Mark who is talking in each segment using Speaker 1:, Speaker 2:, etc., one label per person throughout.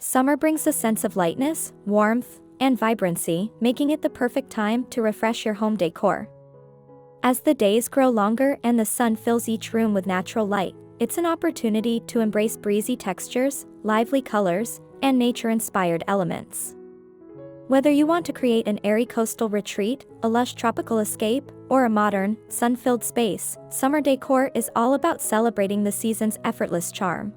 Speaker 1: Summer brings a sense of lightness, warmth, and vibrancy, making it the perfect time to refresh your home decor. As the days grow longer and the sun fills each room with natural light, it's an opportunity to embrace breezy textures, lively colors, and nature-inspired elements. Whether you want to create an airy coastal retreat, a lush tropical escape, or a modern, sun-filled space, summer decor is all about celebrating the season's effortless charm.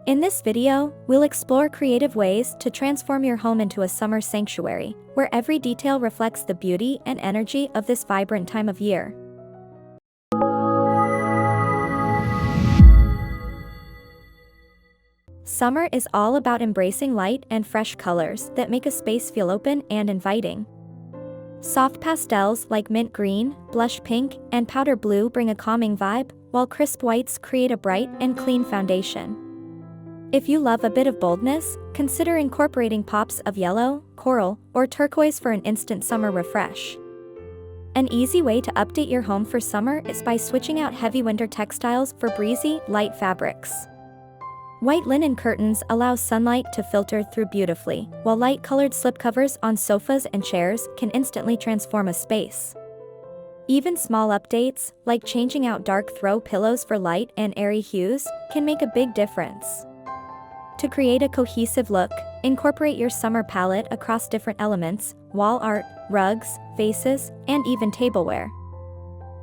Speaker 1: In this video, we'll explore creative ways to transform your home into a summer sanctuary, where every detail reflects the beauty and energy of this vibrant time of year. Summer is all about embracing light and fresh colors that make a space feel open and inviting. Soft pastels like mint green, blush pink, and powder blue bring a calming vibe, while crisp whites create a bright and clean foundation. If you love a bit of boldness, consider incorporating pops of yellow, coral, or turquoise for an instant summer refresh. An easy way to update your home for summer is by switching out heavy winter textiles for breezy, light fabrics. White linen curtains allow sunlight to filter through beautifully, while light-colored slipcovers on sofas and chairs can instantly transform a space. Even small updates, like changing out dark throw pillows for light and airy hues, can make a big difference. To create a cohesive look, incorporate your summer palette across different elements, wall art, rugs, vases, and even tableware.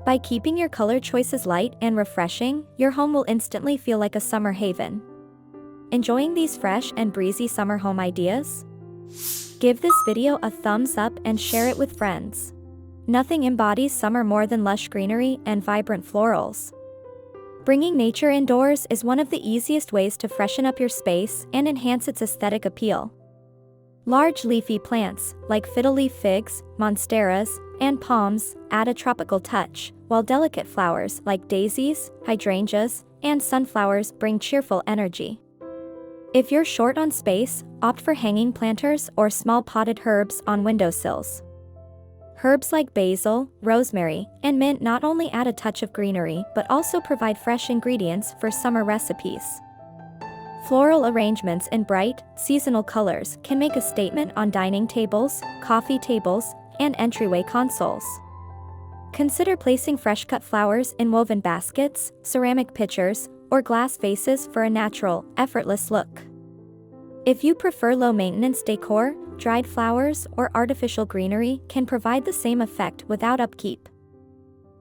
Speaker 1: By keeping your color choices light and refreshing, your home will instantly feel like a summer haven. Enjoying these fresh and breezy summer home ideas? Give this video a thumbs up and share it with friends. Nothing embodies summer more than lush greenery and vibrant florals. Bringing nature indoors is one of the easiest ways to freshen up your space and enhance its aesthetic appeal. Large leafy plants, like fiddle-leaf figs, monsteras, and palms, add a tropical touch, while delicate flowers like daisies, hydrangeas, and sunflowers bring cheerful energy. If you're short on space, opt for hanging planters or small potted herbs on windowsills. Herbs like basil, rosemary, and mint not only add a touch of greenery but also provide fresh ingredients for summer recipes. Floral arrangements in bright, seasonal colors can make a statement on dining tables, coffee tables, and entryway consoles. Consider placing fresh-cut flowers in woven baskets, ceramic pitchers, or glass vases for a natural, effortless look. If you prefer low-maintenance decor, dried flowers or artificial greenery can provide the same effect without upkeep.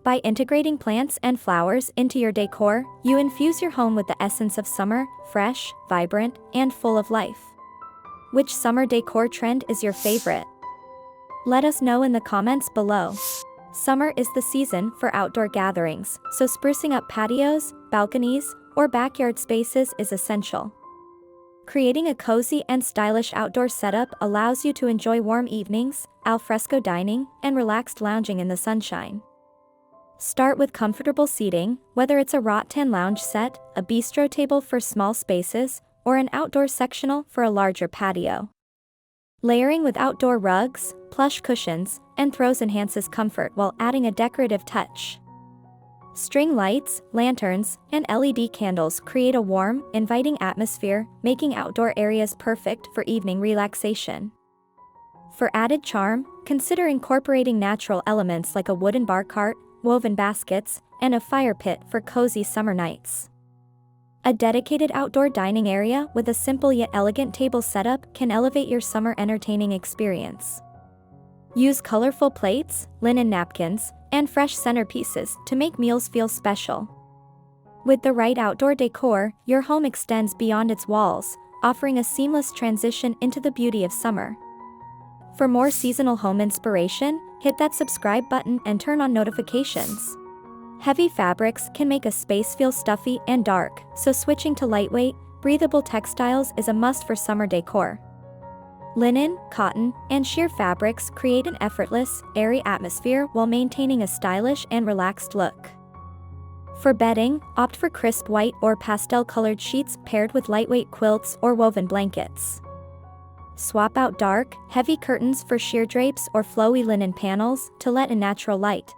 Speaker 1: By integrating plants and flowers into your decor, you infuse your home with the essence of summer, fresh, vibrant, and full of life. Which summer decor trend is your favorite? Let us know in the comments below. Summer is the season for outdoor gatherings, so sprucing up patios, balconies, or backyard spaces is essential. Creating a cozy and stylish outdoor setup allows you to enjoy warm evenings, al fresco dining, and relaxed lounging in the sunshine. Start with comfortable seating, whether it's a rattan lounge set, a bistro table for small spaces, or an outdoor sectional for a larger patio. Layering with outdoor rugs, plush cushions, and throws enhances comfort while adding a decorative touch. String lights, lanterns, and LED candles create a warm, inviting atmosphere, making outdoor areas perfect for evening relaxation. For added charm, consider incorporating natural elements like a wooden bar cart, woven baskets, and a fire pit for cozy summer nights. A dedicated outdoor dining area with a simple yet elegant table setup can elevate your summer entertaining experience. Use colorful plates, linen napkins, and fresh centerpieces to make meals feel special. With the right outdoor decor, your home extends beyond its walls, offering a seamless transition into the beauty of summer. For more seasonal home inspiration, hit that subscribe button and turn on notifications. Heavy fabrics can make a space feel stuffy and dark, so switching to lightweight, breathable textiles is a must for summer decor. Linen, cotton, and sheer fabrics create an effortless, airy atmosphere while maintaining a stylish and relaxed look. For bedding, opt for crisp white or pastel-colored sheets paired with lightweight quilts or woven blankets. Swap out dark, heavy curtains for sheer drapes or flowy linen panels to let in natural light.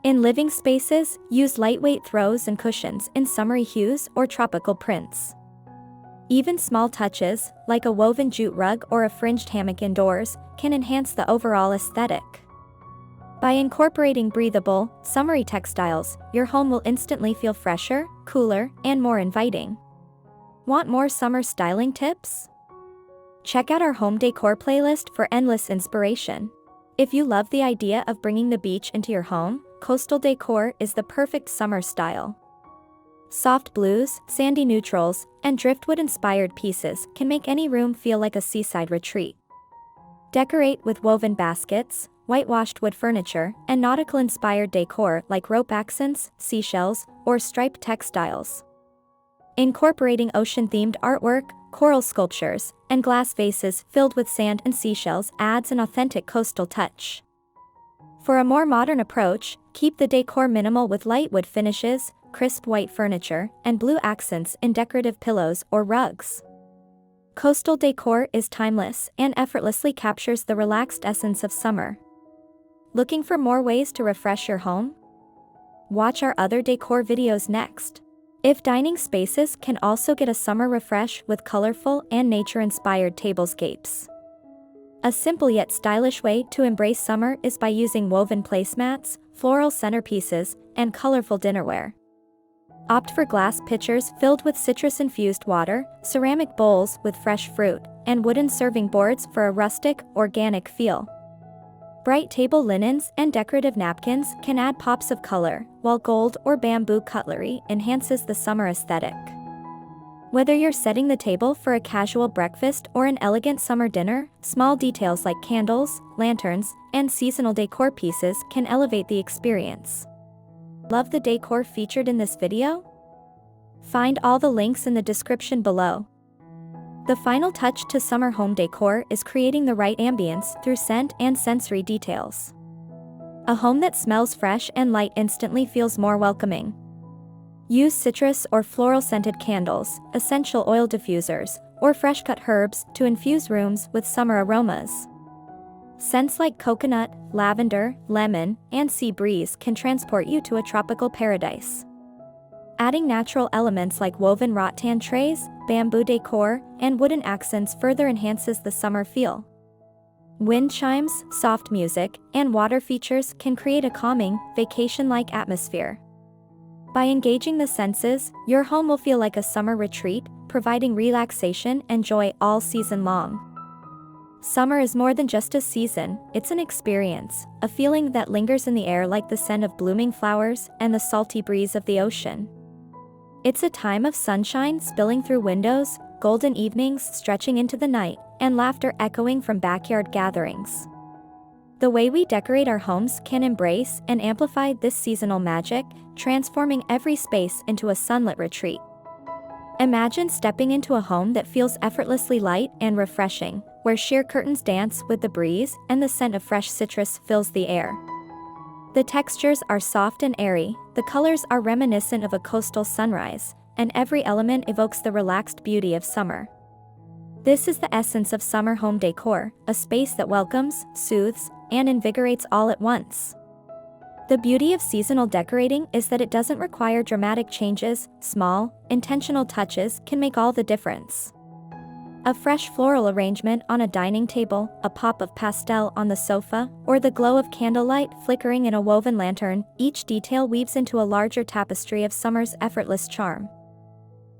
Speaker 1: In living spaces, use lightweight throws and cushions in summery hues or tropical prints. Even small touches, like a woven jute rug or a fringed hammock indoors, can enhance the overall aesthetic. By incorporating breathable, summery textiles, your home will instantly feel fresher, cooler, and more inviting. Want more summer styling tips? Check out our home decor playlist for endless inspiration. If you love the idea of bringing the beach into your home, coastal decor is the perfect summer style. Soft blues, sandy neutrals, and driftwood-inspired pieces can make any room feel like a seaside retreat. Decorate with woven baskets, whitewashed wood furniture, and nautical-inspired decor like rope accents, seashells, or striped textiles. Incorporating ocean-themed artwork, coral sculptures, and glass vases filled with sand and seashells adds an authentic coastal touch. For a more modern approach, keep the decor minimal with light wood finishes, crisp white furniture, and blue accents in decorative pillows or rugs. Coastal decor is timeless and effortlessly captures the relaxed essence of summer. Looking for more ways to refresh your home? Watch our other decor videos next. If dining spaces can also get a summer refresh with colorful and nature-inspired tablescapes. A simple yet stylish way to embrace summer is by using woven placemats, floral centerpieces, and colorful dinnerware. Opt for glass pitchers filled with citrus-infused water, ceramic bowls with fresh fruit, and wooden serving boards for a rustic, organic feel. Bright table linens and decorative napkins can add pops of color, while gold or bamboo cutlery enhances the summer aesthetic. Whether you're setting the table for a casual breakfast or an elegant summer dinner, small details like candles, lanterns, and seasonal decor pieces can elevate the experience. Love the decor featured in this video? Find all the links in the description below. The final touch to summer home decor is creating the right ambience through scent and sensory details. A home that smells fresh and light instantly feels more welcoming. Use citrus or floral-scented candles, essential oil diffusers, or fresh-cut herbs to infuse rooms with summer aromas. Scents like coconut, lavender, lemon, and sea breeze can transport you to a tropical paradise. Adding natural elements like woven rattan trays, bamboo decor, and wooden accents further enhances the summer feel. Wind chimes, soft music, and water features can create a calming, vacation-like atmosphere. By engaging the senses, your home will feel like a summer retreat, providing relaxation and joy all season long. Summer is more than just a season, it's an experience, a feeling that lingers in the air like the scent of blooming flowers and the salty breeze of the ocean. It's a time of sunshine spilling through windows, golden evenings stretching into the night, and laughter echoing from backyard gatherings. The way we decorate our homes can embrace and amplify this seasonal magic, transforming every space into a sunlit retreat. Imagine stepping into a home that feels effortlessly light and refreshing, where sheer curtains dance with the breeze and the scent of fresh citrus fills the air. The textures are soft and airy, the colors are reminiscent of a coastal sunrise, and every element evokes the relaxed beauty of summer. This is the essence of summer home decor, a space that welcomes, soothes, and invigorates all at once. The beauty of seasonal decorating is that it doesn't require dramatic changes, small, intentional touches can make all the difference. A fresh floral arrangement on a dining table, a pop of pastel on the sofa, or the glow of candlelight flickering in a woven lantern, each detail weaves into a larger tapestry of summer's effortless charm.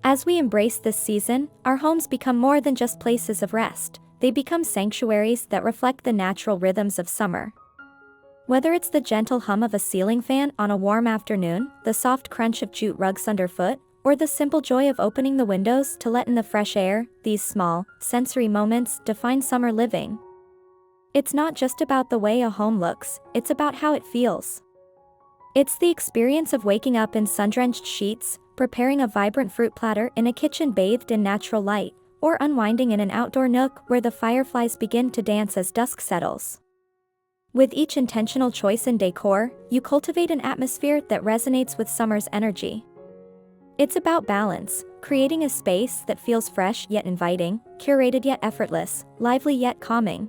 Speaker 1: As we embrace this season, our homes become more than just places of rest, they become sanctuaries that reflect the natural rhythms of summer. Whether it's the gentle hum of a ceiling fan on a warm afternoon, the soft crunch of jute rugs underfoot, or the simple joy of opening the windows to let in the fresh air, these small, sensory moments define summer living. It's not just about the way a home looks, it's about how it feels. It's the experience of waking up in sun-drenched sheets, preparing a vibrant fruit platter in a kitchen bathed in natural light, or unwinding in an outdoor nook where the fireflies begin to dance as dusk settles. With each intentional choice in decor, you cultivate an atmosphere that resonates with summer's energy. It's about balance, creating a space that feels fresh yet inviting, curated yet effortless, lively yet calming.